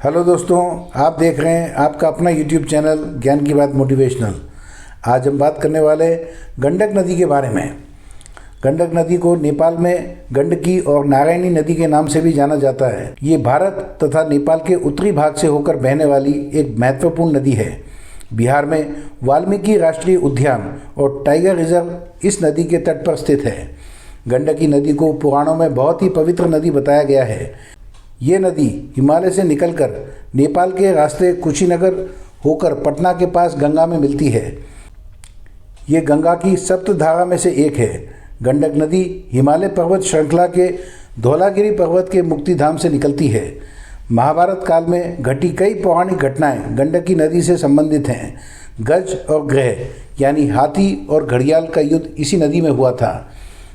Hello दोस्तों, आप देख रहे हैं आपका अपना यूट्यूब चैनल ज्ञान की बात मोटिवेशनल। आज हम बात करने वाले गंडक नदी के बारे में। गंडक नदी को नेपाल में गंडकी और नारायणी नदी के नाम से भी जाना जाता है। ये भारत तथा नेपाल के उत्तरी भाग से होकर बहने वाली एक महत्वपूर्ण नदी है। बिहार में वाल्मीकि राष्ट्रीय उद्यान और टाइगर रिजर्व इस नदी के तट पर स्थित है। गंडकी नदी को पुराणों में बहुत ही पवित्र नदी बताया गया है। ये नदी हिमालय से निकलकर नेपाल के रास्ते कुशीनगर होकर पटना के पास गंगा में मिलती है। ये गंगा की सप्तधारा में से एक है। गंडक नदी हिमालय पर्वत श्रृंखला के धौलागिरी पर्वत के मुक्तिधाम से निकलती है। महाभारत काल में घटी कई पौराणिक घटनाएं गंडकी नदी से संबंधित हैं। गज और ग्रह यानी हाथी और घड़ियाल का युद्ध इसी नदी में हुआ था।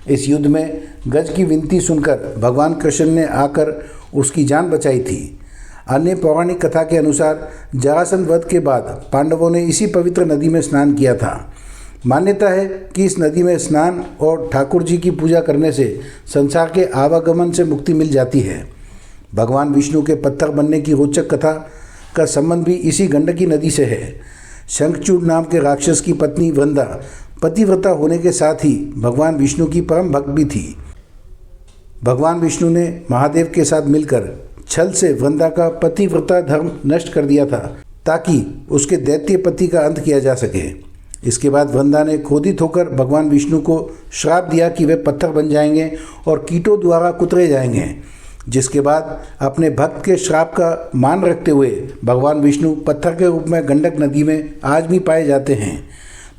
इस युद्ध में गज की विनती सुनकर भगवान कृष्ण ने आकर उसकी जान बचाई थी। अन्य पौराणिक कथा के अनुसार जरासंध वध के बाद पांडवों ने इसी पवित्र नदी में स्नान किया था। मान्यता है कि इस नदी में स्नान और ठाकुर जी की पूजा करने से संसार के आवागमन से मुक्ति मिल जाती है। भगवान विष्णु के पत्थर बनने की रोचक कथा का संबंध भी इसी गंडकी नदी से है। शंखचूड़ नाम के राक्षस की पत्नी वृंदा पतिव्रता होने के साथ ही भगवान विष्णु की परम भक्त भी थी। भगवान विष्णु ने महादेव के साथ मिलकर छल से वृंदा का पतिव्रता धर्म नष्ट कर दिया था ताकि उसके दैत्य पति का अंत किया जा सके। इसके बाद वृंदा ने क्रोधित होकर भगवान विष्णु को श्राप दिया कि वे पत्थर बन जाएंगे और कीटों द्वारा कुतरे जाएंगे। जिसके बाद अपने भक्त के श्राप का मान रखते हुए भगवान विष्णु पत्थर के रूप में गंडक नदी में आज भी पाए जाते हैं।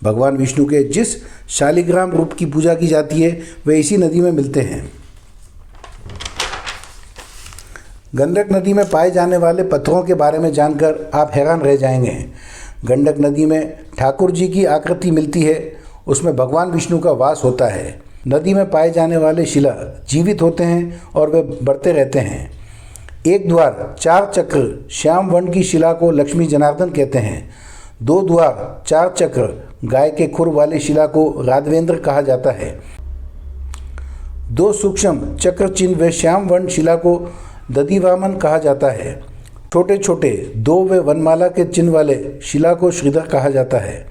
भगवान विष्णु के जिस शालिग्राम रूप की पूजा की जाती है वे इसी नदी में मिलते हैं। गंडक नदी में पाए जाने वाले पत्थरों के बारे में जानकर आप हैरान रह जाएंगे। गंडक नदी में ठाकुर जी की आकृति मिलती है, उसमें भगवान विष्णु का वास होता है। नदी में पाए जाने वाले शिला जीवित होते हैं और वे बढ़ते रहते हैं। एक द्वार 4 चक्र श्याम वर्ण की शिला को लक्ष्मी जनार्दन कहते हैं। 2 द्वार 4 चक्र गाय के खुर वाली शिला को राघवेंद्र कहा जाता है। 2 सूक्ष्म चक्र चिन्ह व श्याम वर्ण शिला को दधिवामन कहा जाता है। छोटे छोटे 2 व वनमाला के चिन्ह वाले शिला को श्रीधर कहा जाता है।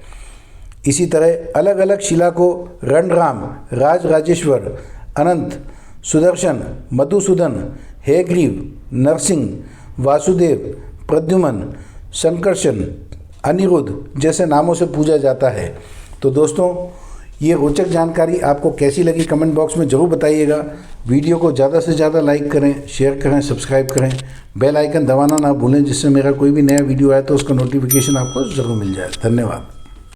इसी तरह अलग अलग शिला को रणराम, राज राजेश्वर, अनंत, सुदर्शन, मधुसूदन, हेग्रीव, नरसिंह, वासुदेव, प्रद्युमन, संकर्षण, अनिरुद्ध जैसे नामों से पूजा जाता है। तो दोस्तों, ये रोचक जानकारी आपको कैसी लगी कमेंट बॉक्स में ज़रूर बताइएगा। वीडियो को ज़्यादा से ज़्यादा लाइक करें, शेयर करें, सब्सक्राइब करें, बेल आइकन दबाना ना भूलें जिससे मेरा कोई भी नया वीडियो आए तो उसका नोटिफिकेशन आपको ज़रूर मिल जाए। धन्यवाद।